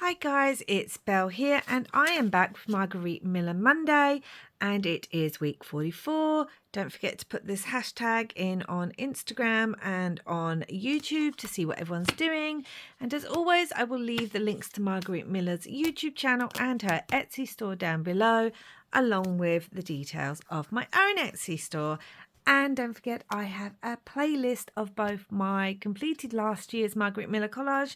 Hi guys, it's Belle here and I am back with Margarete Miller Monday and it is week 44. Don't forget to put this hashtag in on Instagram and on YouTube to see what everyone's doing. And as always, I will leave the links to Margarete Miller's YouTube channel and her Etsy store down below, along with the details of my own Etsy store. And don't forget, I have a playlist of both my completed last year's Margarete Miller collage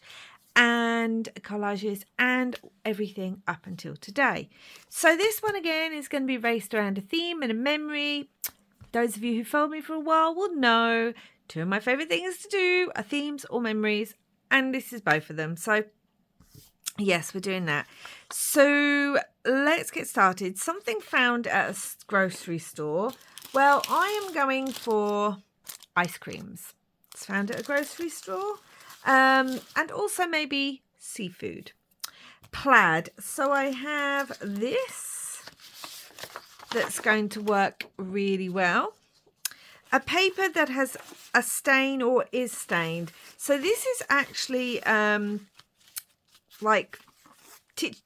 and collages and everything up until today. So this one again is going to be based around a theme and a memory. Those of you who followed me for a while will know two of my favourite things to do are themes or memories, and this is both of them. So yes, we're doing that. So let's get started. Something found at a grocery store. Well, I am going for ice creams. It's found at a grocery store. And also maybe seafood. Plaid. So I have this that's going to work really well. A paper that has a stain or is stained. So this is actually like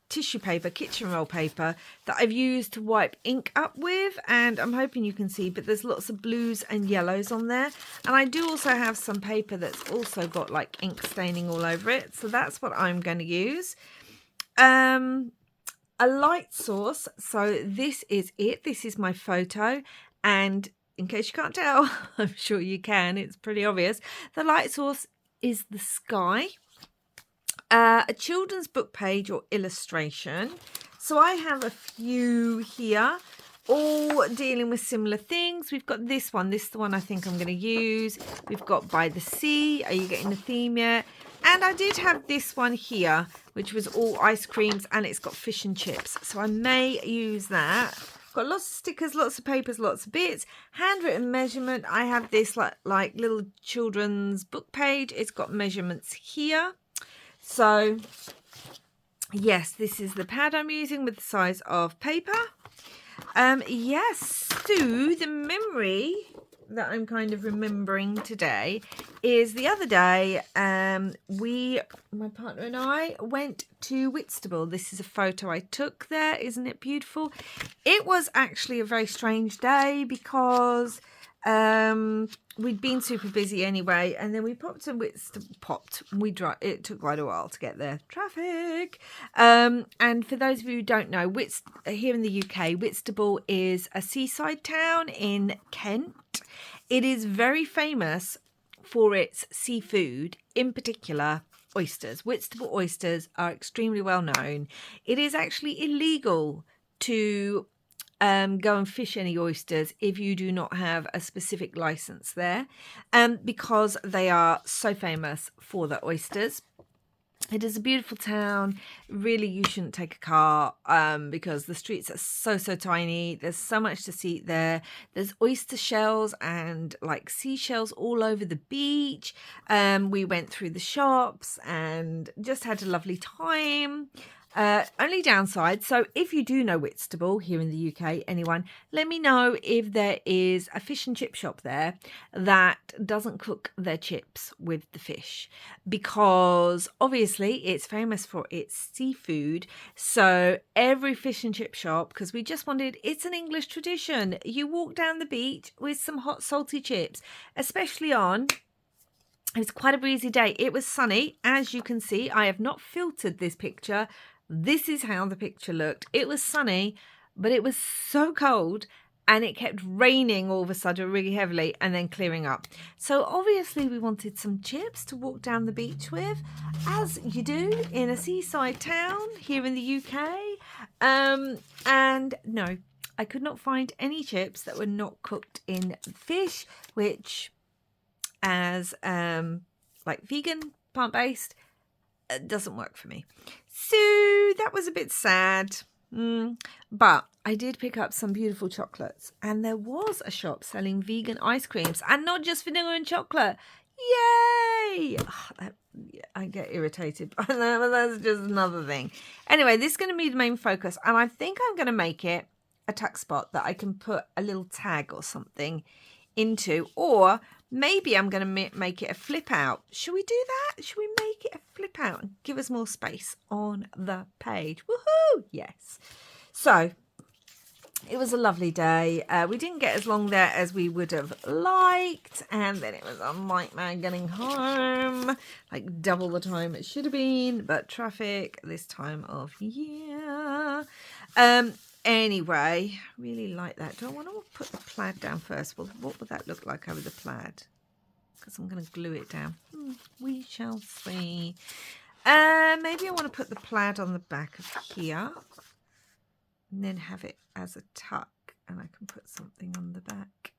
tissue paper, kitchen roll paper that I've used to wipe ink up with, and I'm hoping you can see, but there's lots of blues and yellows on there. And I do also have some paper that's also got like ink staining all over it, so that's what I'm going to use. A light source, so this is it. This is my photo, and in case you can't tell, I'm sure you can, it's pretty obvious. The light source is the sky. A children's book page or illustration. So I have a few here, all dealing with similar things. We've got this one. This is the one I think I'm going to use. We've got By the Sea. Are you getting the theme yet? And I did have this one here, which was all ice creams, and it's got fish and chips. So I may use that. Got lots of stickers, lots of papers, lots of bits. Handwritten measurement. I have this like little children's book page. It's got measurements here. So, yes, this is the pad I'm using with the size of paper. Yes, so the memory that I'm kind of remembering today is the other day, my partner and I went to Whitstable. This is a photo I took there. Isn't it beautiful? It was actually a very strange day because we'd been super busy anyway, and then we popped to Whitstable. It took quite a while to get there. Traffic. And for those of you who don't know, here in the UK, Whitstable is a seaside town in Kent. It is very famous for its seafood, in particular oysters. Whitstable oysters are extremely well known. It is actually illegal to go and fish any oysters if you do not have a specific license there, because they are so famous for the oysters. It is a beautiful town. Really, you shouldn't take a car because the streets are so tiny. There's so much to see there. There's oyster shells and like seashells all over the beach. We went through the shops and just had a lovely time. Only downside, so if you do know Whitstable here in the UK, anyone, let me know if there is a fish and chip shop there that doesn't cook their chips with the fish, because obviously it's famous for its seafood. So every fish and chip shop, because we just wanted, it's an English tradition. You walk down the beach with some hot salty chips, especially on... It was quite a breezy day. It was sunny. As you can see, I have not filtered this picture. This is how the picture looked. It was sunny, but it was so cold, and it kept raining all of a sudden really heavily and then clearing up. So obviously we wanted some chips to walk down the beach with, as you do in a seaside town here in the UK. And no, I could not find any chips that were not cooked in fish, which... as like vegan, plant-based, doesn't work for me. So that was a bit sad. But I did pick up some beautiful chocolates, and there was a shop selling vegan ice creams, and not just vanilla and chocolate. Yay! I get irritated by that, but that's just another thing. Anyway, this is going to be the main focus, and I think I'm going to make it a tuck spot that I can put a little tag or something into, or maybe I'm going to make it a flip out. Should we do that? Should we make it a flip out and give us more space on the page. Woohoo! Yes. So it was a lovely day. We didn't get as long there as we would have liked, and then it was a nightmare getting home, like double the time it should have been, but traffic this time of year. Anyway, really like that. Do I want to put the plaid down first? Well, what would that look like over the plaid? Because I'm going to glue it down. We shall see. Maybe I want to put the plaid on the back of here and then have it as a tuck, and I can put something on the back.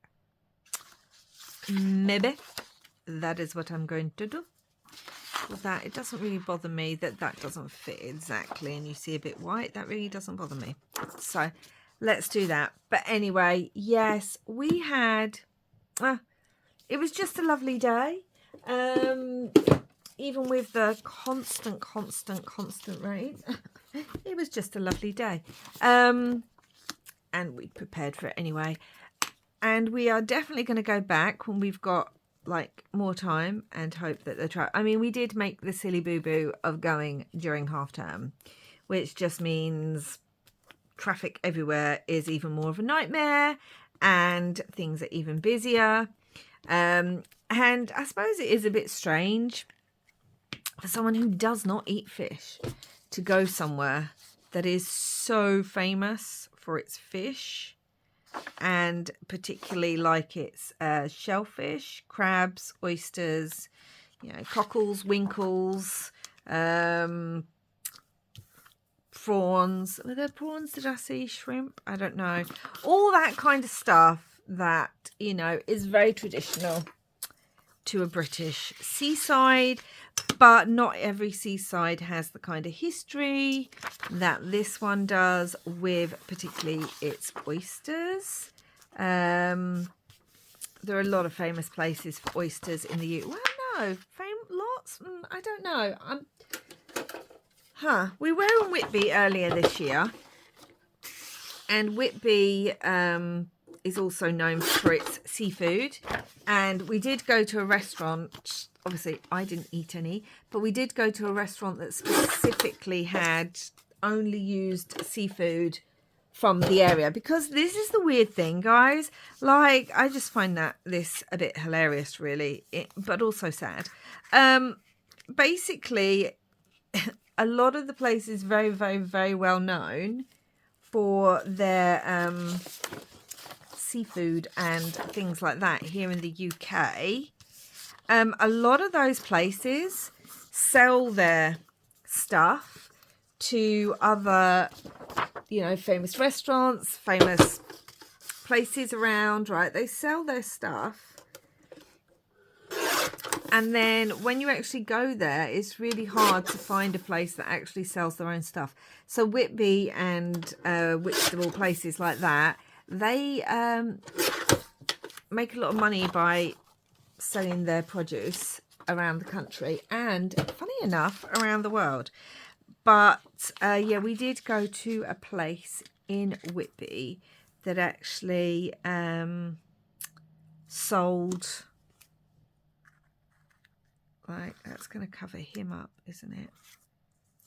Maybe that is what I'm going to do. With that, it doesn't really bother me that doesn't fit exactly and you see a bit white. That really doesn't bother me. So let's do that. But anyway, yes, we had it was just a lovely day. Even with the constant rain, it was just a lovely day. And we prepared for it anyway. And we are definitely going to go back when we've got like more time and hope that we did make the silly boo-boo of going during half term, which just means traffic everywhere is even more of a nightmare and things are even busier. And I suppose it is a bit strange for someone who does not eat fish to go somewhere that is so famous for its fish, and particularly like its shellfish, crabs, oysters, cockles, winkles, prawns. Were there prawns? Did I see shrimp? I don't know. All that kind of stuff that, is very traditional to a British seaside, but not every seaside has the kind of history that this one does, with particularly its oysters. There are a lot of famous places for oysters in the UK. Well, no, lots. I don't know. We were in Whitby earlier this year, and Whitby is also known for its seafood. And we did go to a restaurant. Obviously, I didn't eat any, but we did go to a restaurant that specifically had only used seafood from the area, because this is the weird thing, guys. Like, I just find this a bit hilarious, really, but also sad. Basically, a lot of the place is very, very, very well known for their seafood and things like that here in the UK. A lot of those places sell their stuff to other, famous restaurants, famous places around, right? They sell their stuff. And then when you actually go there, it's really hard to find a place that actually sells their own stuff. So Whitby and Whitstable, places like that, they make a lot of money by selling their produce around the country and, funny enough, around the world. But we did go to a place in Whitby that actually sold, like, that's going to cover him up, isn't it?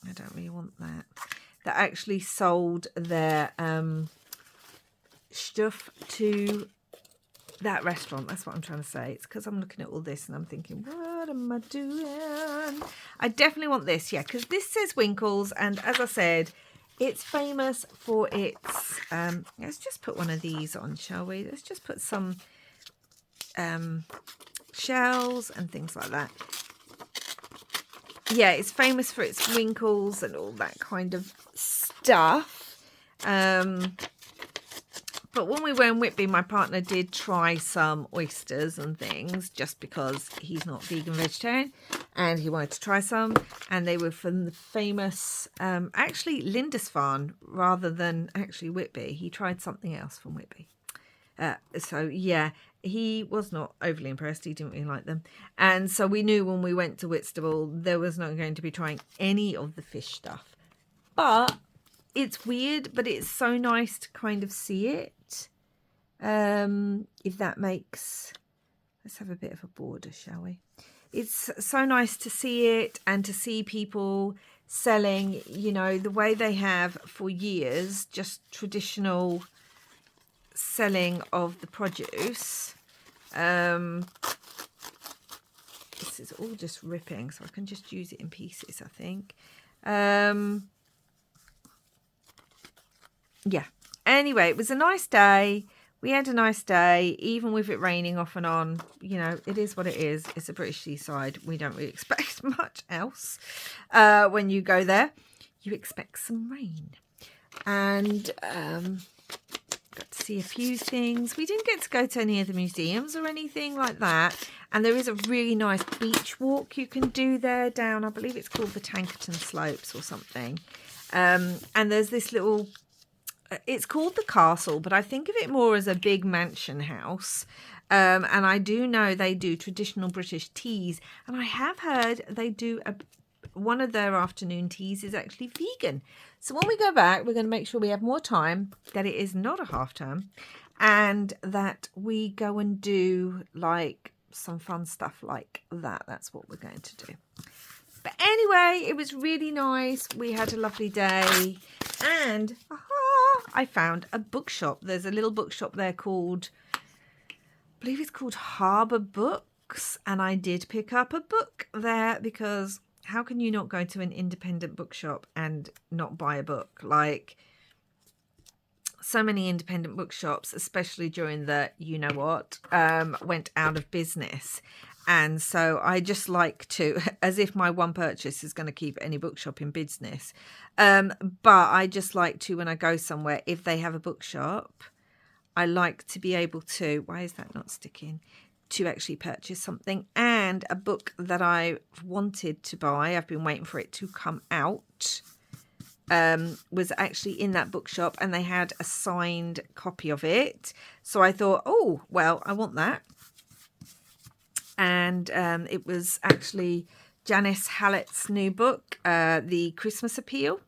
I don't really want that. That actually sold their stuff to that restaurant. That's what I'm trying to say. It's because I'm looking at all this and I'm thinking, what am I doing? I definitely want this, yeah, because this says Winkles, and as I said, it's famous for its let's just put one of these on, shall we? Let's just put some shells and things like that. Yeah, it's famous for its winkles and all that kind of stuff. But when we were in Whitby, my partner did try some oysters and things, just because he's not vegan vegetarian and he wanted to try some. And they were from the famous, actually Lindisfarne rather than actually Whitby. He tried something else from Whitby. So yeah, he was not overly impressed. He didn't really like them. And so we knew when we went to Whitstable, there was not going to be trying any of the fish stuff. But it's weird, but it's so nice to kind of see it. If that makes... Let's have a bit of a border, shall we? it's so nice to see it and to see people selling, you know, the way they have for years, just traditional selling of the produce. This is all just ripping, so I can just use it in pieces, I think. Yeah. Anyway, it was a nice day. We had a nice day, even with it raining off and on. You know, it is what it is. It's a British seaside. We don't really expect much else when you go there. You expect some rain. And got to see a few things. We didn't get to go to any of the museums or anything like that. And there is a really nice beach walk you can do there down, I believe it's called the Tankerton Slopes or something. And there's this little... It's called the castle, but I think of it more as a big mansion house. And I do know they do traditional British teas. And I have heard they do one of their afternoon teas is actually vegan. So when we go back, we're going to make sure we have more time, that it is not a half term, and that we go and do like some fun stuff like that. That's what we're going to do. But anyway, it was really nice. We had a lovely day. And I found a bookshop. There's a little bookshop there called, I believe it's called Harbour Books. And I did pick up a book there, because how can you not go to an independent bookshop and not buy a book? Like, so many independent bookshops, especially during the you-know-what, went out of business. And so I just like to, as if my one purchase is going to keep any bookshop in business. But I just like to, when I go somewhere, if they have a bookshop, I like to be able to, why is that not sticking? To actually purchase something. And a book that I wanted to buy, I've been waiting for it to come out, was actually in that bookshop, and they had a signed copy of it. So I thought, oh, well, I want that. And it was actually Janice Hallett's new book, The Christmas Appeal.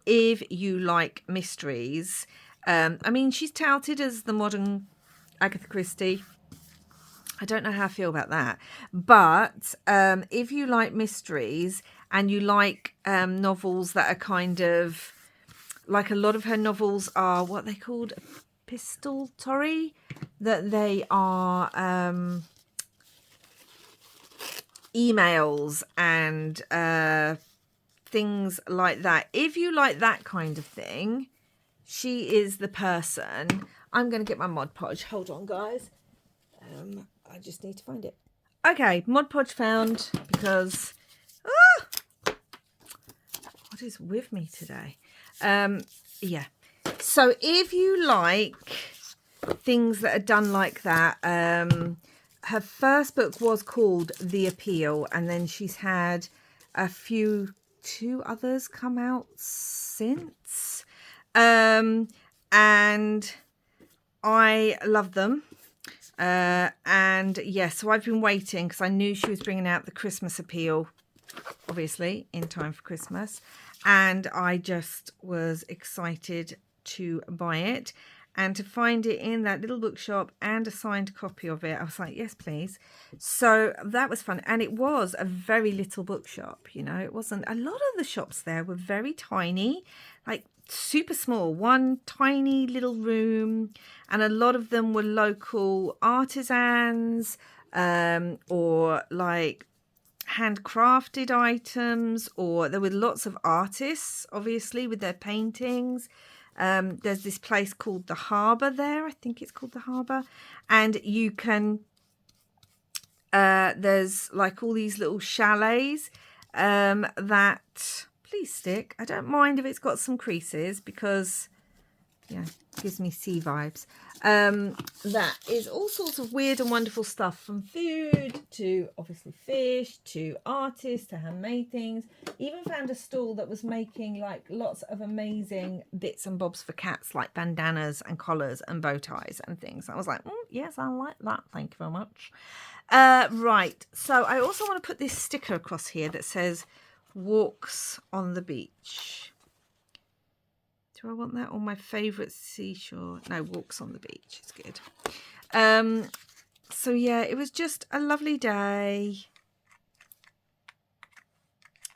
If you like mysteries, I mean, she's touted as the modern Agatha Christie. I don't know how I feel about that. But if you like mysteries and you like novels that are kind of, like a lot of her novels are what they called epistolary, that they are... emails and things like that. If you like that kind of thing, she is the person. I'm going to get my Mod Podge. Hold on, guys. I just need to find it. Okay, Mod Podge found, because... what is with me today? Yeah. So if you like things that are done like that... her first book was called The Appeal, and then she's had two others come out since. And I love them. And yeah, so I've been waiting, because I knew she was bringing out The Christmas Appeal, obviously, in time for Christmas. And I just was excited to buy it. And to find it in that little bookshop and a signed copy of it, I was like, yes, please. So that was fun. And it was a very little bookshop, you know. It wasn't... A lot of the shops there were very tiny, like super small. One tiny little room. And a lot of them were local artisans, or like handcrafted items. Or there were lots of artists, obviously, with their paintings. There's this place called the Harbour there. I think it's called the Harbour. And you can, there's like all these little chalets that, please stick. I don't mind if it's got some creases, because, yeah, it gives me sea vibes. That is all sorts of weird and wonderful stuff, from food to obviously fish to artists to handmade things. Even found a stall that was making like lots of amazing bits and bobs for cats, like bandanas and collars and bow ties and things. I was like, yes, I like that. Thank you very much. Right. So I also want to put this sticker across here that says walks on the beach. Do I want that on my favourite seashore? No, walks on the beach. It's good. So yeah, it was just a lovely day.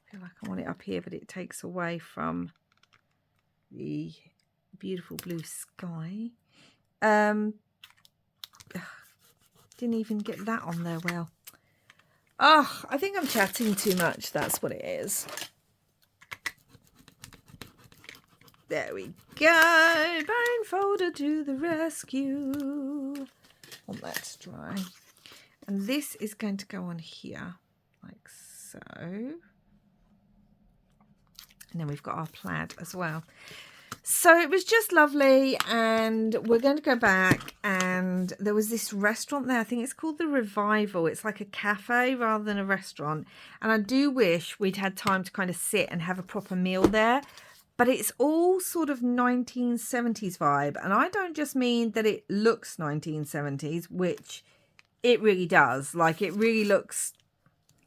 I feel like I want it up here, but it takes away from the beautiful blue sky. Didn't even get that on there well. Oh, I think I'm chatting too much. That's what it is. There we go. Bone folder to the rescue. Want that to dry. And this is going to go on here, like so. And then we've got our plaid as well. So it was just lovely, and we're going to go back, and there was this restaurant there. I think it's called The Revival. It's like a cafe rather than a restaurant. And I do wish we'd had time to kind of sit and have a proper meal there. But it's all sort of 1970s vibe. And I don't just mean that it looks 1970s, which it really does. Like, it really looks,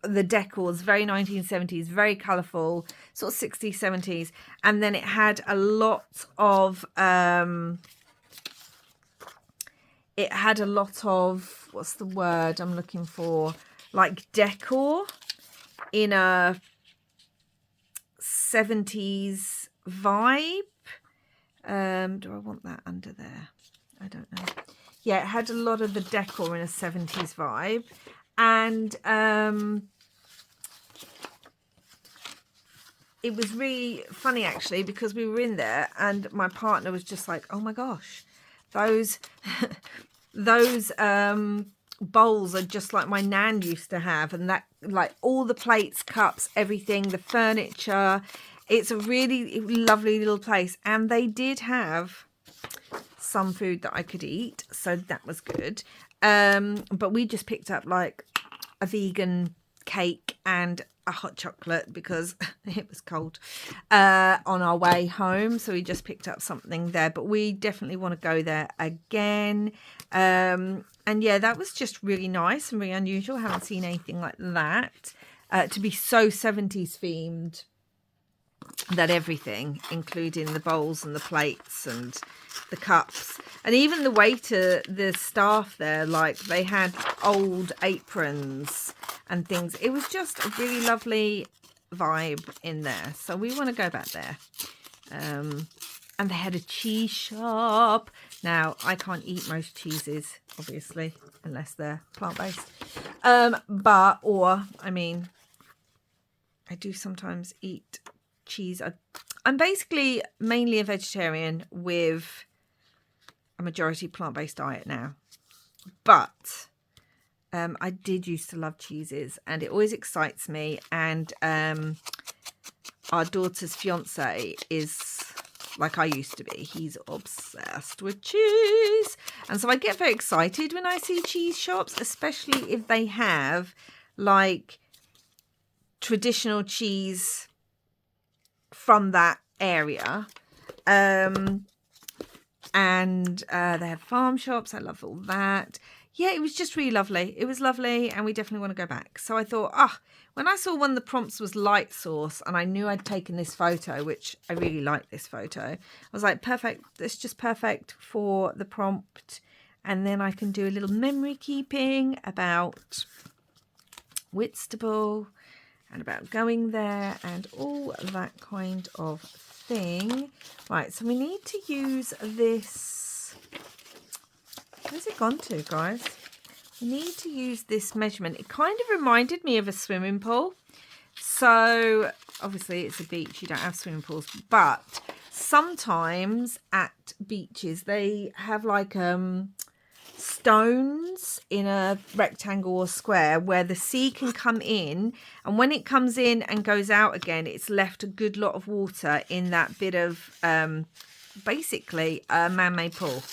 the decor is very 1970s, very colourful, sort of 60s, 70s. And then it had a lot of, what's the word I'm looking for? Like decor in a 70s vibe. Do I want that under there? I don't know. Yeah, it had a lot of the decor in a 70s vibe. And it was really funny, actually, because we were in there and my partner was just like, oh my gosh, those bowls are just like my nan used to have. And that, like, all the plates, cups, everything, the furniture. It's a really lovely little place. And they did have some food that I could eat, so that was good. But we just picked up like a vegan cake and a hot chocolate because it was cold on our way home. So we just picked up something there, but we definitely want to go there again. And yeah, that was just really nice and really unusual. I haven't seen anything like that to be so 70s themed. That everything, including the bowls and the plates and the cups, and even the waiter, the staff there, like they had old aprons and things. It was just a really lovely vibe in there. So we want to go back there. And they had a cheese shop. Now, I can't eat most cheeses, obviously, unless they're plant-based. I do sometimes eat cheese. I'm basically mainly a vegetarian with a majority plant-based diet now, but I did used to love cheeses, and it always excites me. And our daughter's fiance is like I used to be. He's obsessed with cheese, and so I get very excited when I see cheese shops, especially if they have like traditional cheese from that area. And they had farm shops. I love all that. Yeah, it was just really lovely. It was lovely, and we definitely want to go back. So I thought, when I saw one of the prompts was light source, and I knew I'd taken this photo, which I really like this photo, I was like, perfect. It's just perfect for the prompt. And then I can do a little memory keeping about Whitstable and about going there and all that kind of thing. Right, so we need to use this. Where's it gone to, guys? We need to use this measurement. It kind of reminded me of a swimming pool. So obviously it's a beach, you don't have swimming pools, but sometimes at beaches they have like stones in a rectangle or square where the sea can come in, and when it comes in and goes out again, it's left a good lot of water in that bit of basically a man-made pool,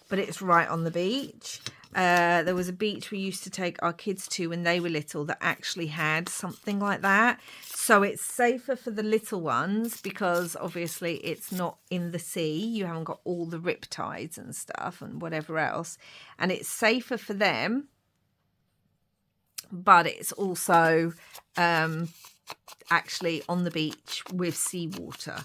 but it's right on the beach. There was a beach we used to take our kids to when they were little that actually had something like that. So it's safer for the little ones because obviously it's not in the sea. You haven't got all the riptides and stuff and whatever else. And it's safer for them. But it's also actually on the beach with seawater.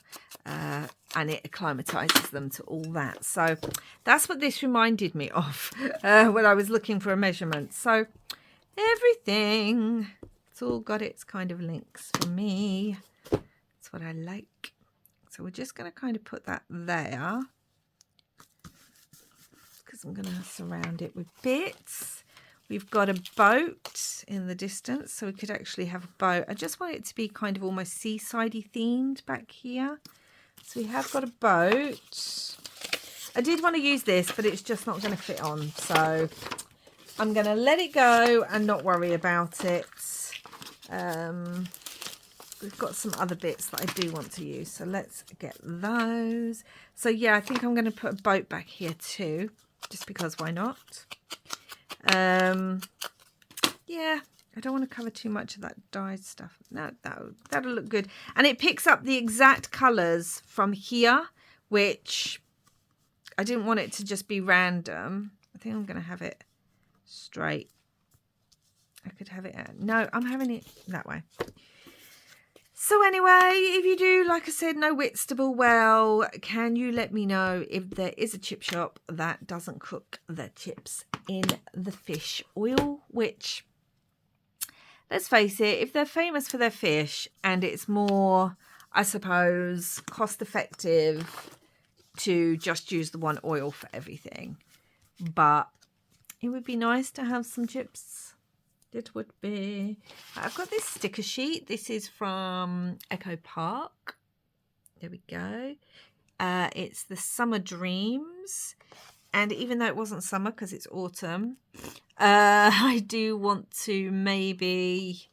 And it acclimatizes them to all that. So that's what this reminded me of when I was looking for a measurement. So everything, it's It's all got its kind of links for me. That's what I like. So we're just going to kind of put that there, because I'm going to surround it with bits. We've got a boat in the distance, so we could actually have a boat. I just want it to be kind of almost seaside-y themed back here. So we have got a boat. I did want to use this, but it's just not going to fit on. So I'm going to let it go and not worry about it. We've got some other bits that I do want to use. So let's get those. So yeah, I think I'm going to put a boat back here too, just because why not? Yeah, I don't want to cover too much of that dyed stuff. No, that'll look good. And it picks up the exact colours from here, which I didn't want it to just be random. I think I'm going to have it straight. I could have it... No, I'm having it that way. So anyway, if you do, like I said, know Whitstable well, can you let me know if there is a chip shop that doesn't cook the chips in the fish oil, which, let's face it, if they're famous for their fish and it's more, I suppose, cost effective to just use the one oil for everything. But it would be nice to have some chips. It would be. I've got this sticker sheet. This is from Echo Park. There we go. It's the Summer Dreams. And even though it wasn't summer because it's autumn, I do want to maybe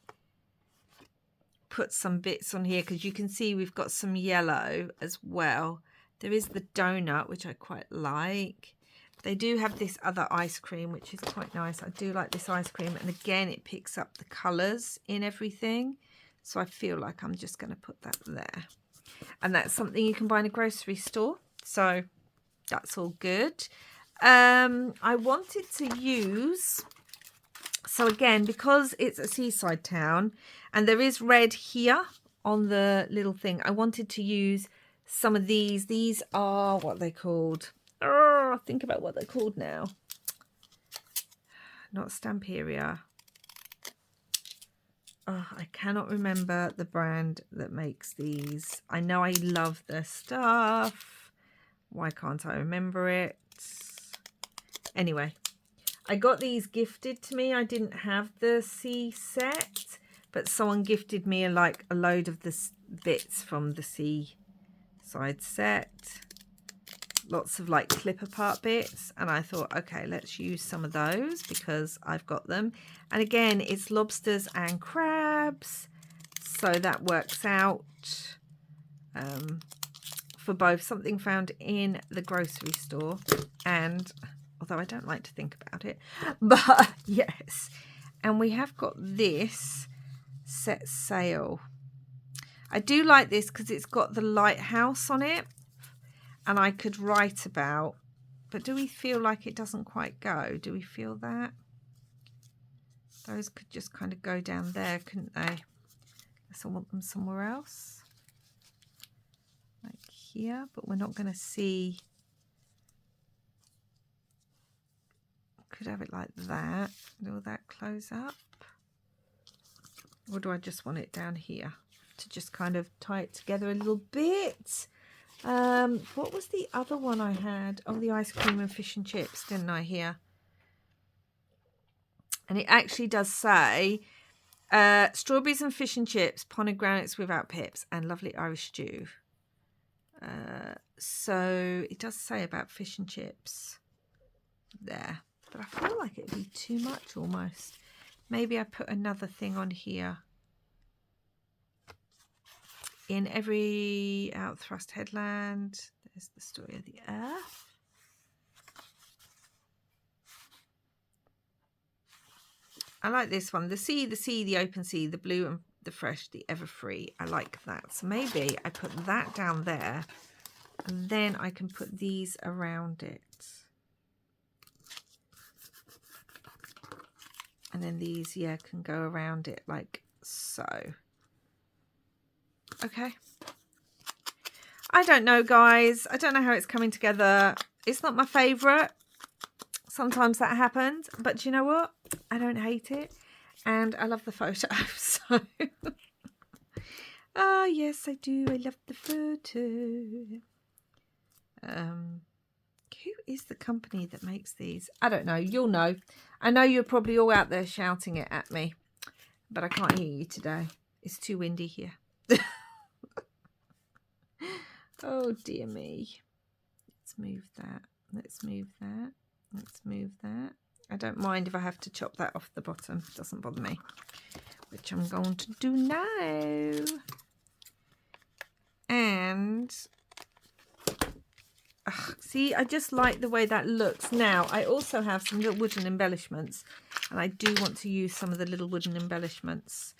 put some bits on here, because you can see we've got some yellow as well. There is the donut, which I quite like. They do have this other ice cream, which is quite nice. I do like this ice cream. And again, it picks up the colours in everything. So I feel like I'm just going to put that there. And that's something you can buy in a grocery store. So that's all good. I wanted to use... So again, because it's a seaside town and there is red here on the little thing, I wanted to use some of these. These are what they're called. Oh, think about what they're called now. Not Stamperia. Oh, I cannot remember the brand that makes these. I know I love their stuff. Why can't I remember it? Anyway, I got these gifted to me. I didn't have the sea set, but someone gifted me a load of the bits from the seaside set. Lots of like clip apart bits, and I thought, okay, let's use some of those because I've got them. And again, it's lobsters and crabs, so that works out for both something found in the grocery store, and although I don't like to think about it, but yes. And we have got this set sail. I do like this because it's got the lighthouse on it. And I could write about, but do we feel like it doesn't quite go? Do we feel that? Those could just kind of go down there, couldn't they? Unless I want them somewhere else. Like here, but we're not going to see. Could have it like that. Will that close up? Or do I just want it down here to just kind of tie it together a little bit? What was the other one I had? Oh, the ice cream and fish and chips, didn't I, here? And it actually does say strawberries and fish and chips, pomegranates without pips, and lovely Irish stew. So it does say about fish and chips there, but I feel like it would be too much almost. Maybe I put another thing on here. In every outthrust headland, there's the story of the earth. I like this one. The sea, the open sea, the blue and the fresh, the ever free. I like that. So maybe I put that down there and then I can put these around it. And then these, yeah, can go around it like so. Okay. I don't know, guys. I don't know how it's coming together. It's not my favourite. Sometimes that happens. But you know what? I don't hate it. And I love the photo. So So, yes, I do. I love the photo. Who is the company that makes these? I don't know. You'll know. I know you're probably all out there shouting it at me, but I can't hear you today. It's too windy here. Oh, dear me. Let's move that. Let's move that. Let's move that. I don't mind if I have to chop that off the bottom. It doesn't bother me. Which I'm going to do now. And see, I just like the way that looks. Now, I also have some little wooden embellishments, and I do want to use some of the little wooden embellishments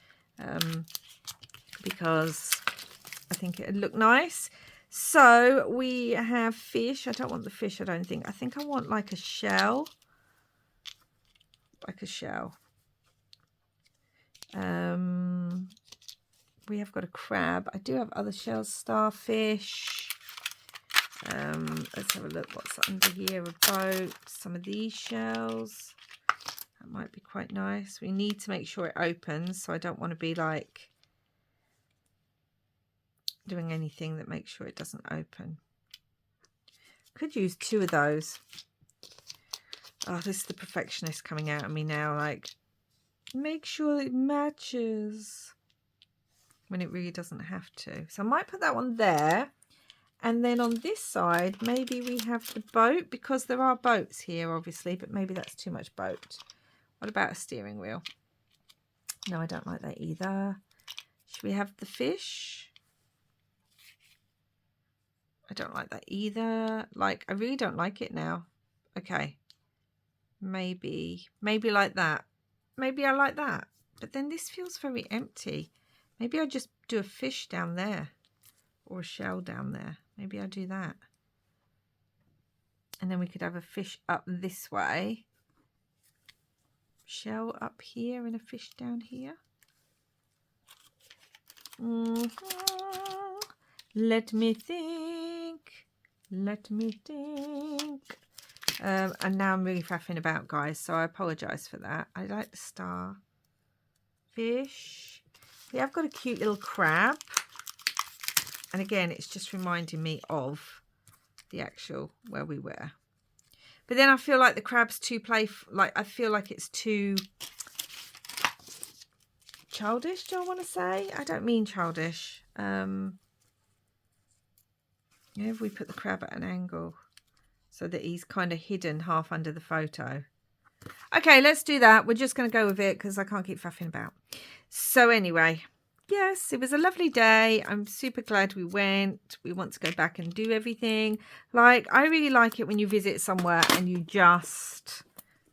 because I think it'd look nice. So we have fish. I don't want the fish, I don't think. I think I want like a shell. Like a shell. We have got a crab. I do have other shells, starfish. Let's have a look what's under here. A boat, some of these shells. That might be quite nice. We need to make sure it opens, so I don't want to be like doing anything that makes sure it doesn't open. Could use 2 of those. Oh, this is the perfectionist coming out of me now. Like, make sure it matches when it really doesn't have to. So I might put that one there. And then on this side, maybe we have the boat, because there are boats here, obviously, but maybe that's too much boat. What about a steering wheel? No, I don't like that either. Should we have the fish? I don't like that either. Like, I really don't like it now. Okay. Maybe like that. Maybe I like that. But then this feels very empty. Maybe I just do a fish down there or a shell down there. Maybe I'll do that. And then we could have a fish up this way. Shell up here and a fish down here. Let me think. Let me think. And now I'm really faffing about, guys, so I apologise for that. I like the star. Fish. Yeah, I've got a cute little crab. And again, it's just reminding me of the actual where we were. But then I feel like the crab's too playful. Like, I feel like it's too childish, do I want to say? I don't mean childish. If we put the crab at an angle so that he's kind of hidden half under the photo. Okay, let's do that. We're just going to go with it because I can't keep faffing about. So anyway, yes, it was a lovely day. I'm super glad we went. We want to go back and do everything. Like, I really like it when you visit somewhere and you just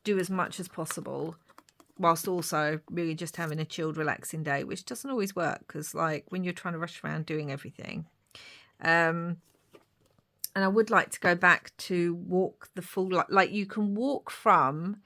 do as much as possible whilst also really just having a chilled, relaxing day, which doesn't always work because, like, when you're trying to rush around doing everything. And I would like to go back to walk the full, like you can walk from,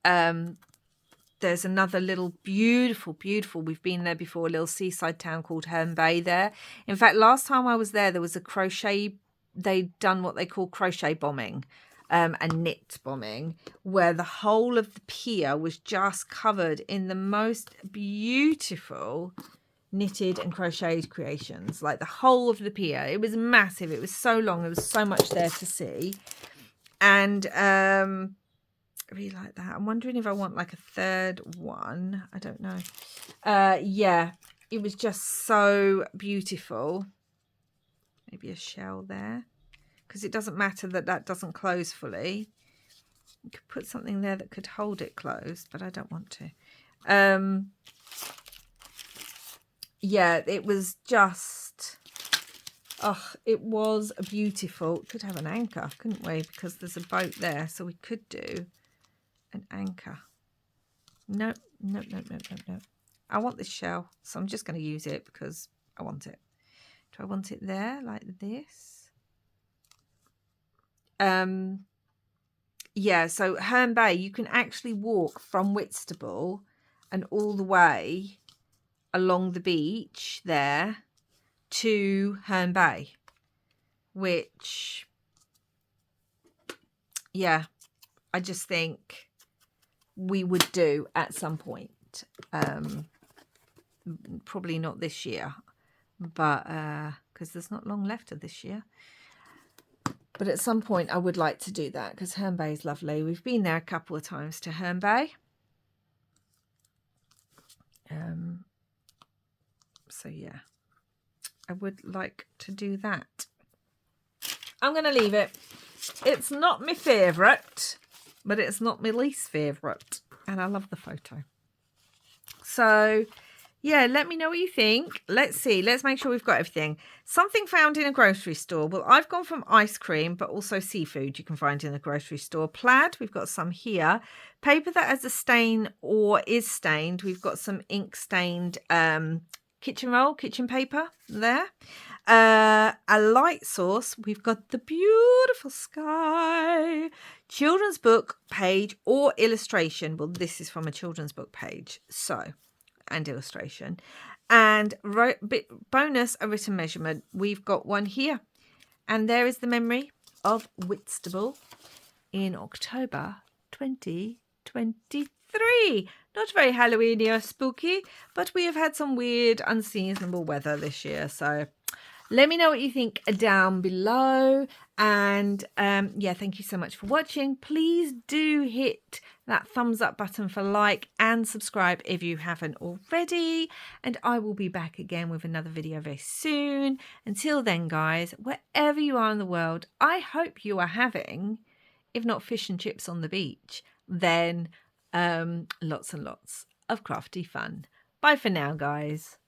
there's another little beautiful, we've been there before, a little seaside town called Herne Bay there. In fact, last time I was there was a crochet, they'd done what they call crochet bombing and knit bombing, where the whole of the pier was just covered in the most beautiful knitted and crocheted creations, like the whole of the pier. It was massive. It was so long. There was so much there to see. And I really like that. I'm wondering if I want like a third one. I don't know. Yeah, it was just so beautiful. Maybe a shell there, because it doesn't matter that that doesn't close fully. You could put something there that could hold it closed, but I don't want to. Yeah, it was just, it was beautiful. Could have an anchor, couldn't we? Because there's a boat there, so we could do an anchor. No. I want this shell, so I'm just going to use it because I want it. Do I want it there like this? Yeah, so Herne Bay, you can actually walk from Whitstable and all the way along the beach there to Herne Bay, which, yeah, I just think we would do at some point. Probably not this year, but because there's not long left of this year. But at some point I would like to do that because Herne Bay is lovely. We've been there a couple of times to Herne Bay. So yeah, I would like to do that. I'm going to leave it. It's not my favourite, but it's not my least favourite. And I love the photo. So yeah, let me know what you think. Let's see. Let's make sure we've got everything. Something found in a grocery store. Well, I've gone from ice cream, but also seafood you can find in a grocery store. Plaid, we've got some here. Paper that has a stain or is stained. We've got some ink stained kitchen paper there. A light source. We've got the beautiful sky. Children's book page or illustration. Well, this is from a children's book page. So... and illustration, and bonus a written measurement. We've got one here, and there is the memory of Whitstable in October 2023. Not very Halloweeny or spooky, but we have had some weird unseasonable weather this year, so let me know what you think down below. And yeah, thank you so much for watching. Please do hit that thumbs up button for like and subscribe if you haven't already. And I will be back again with another video very soon. Until then, guys, wherever you are in the world, I hope you are having, if not fish and chips on the beach, then lots and lots of crafty fun. Bye for now, guys.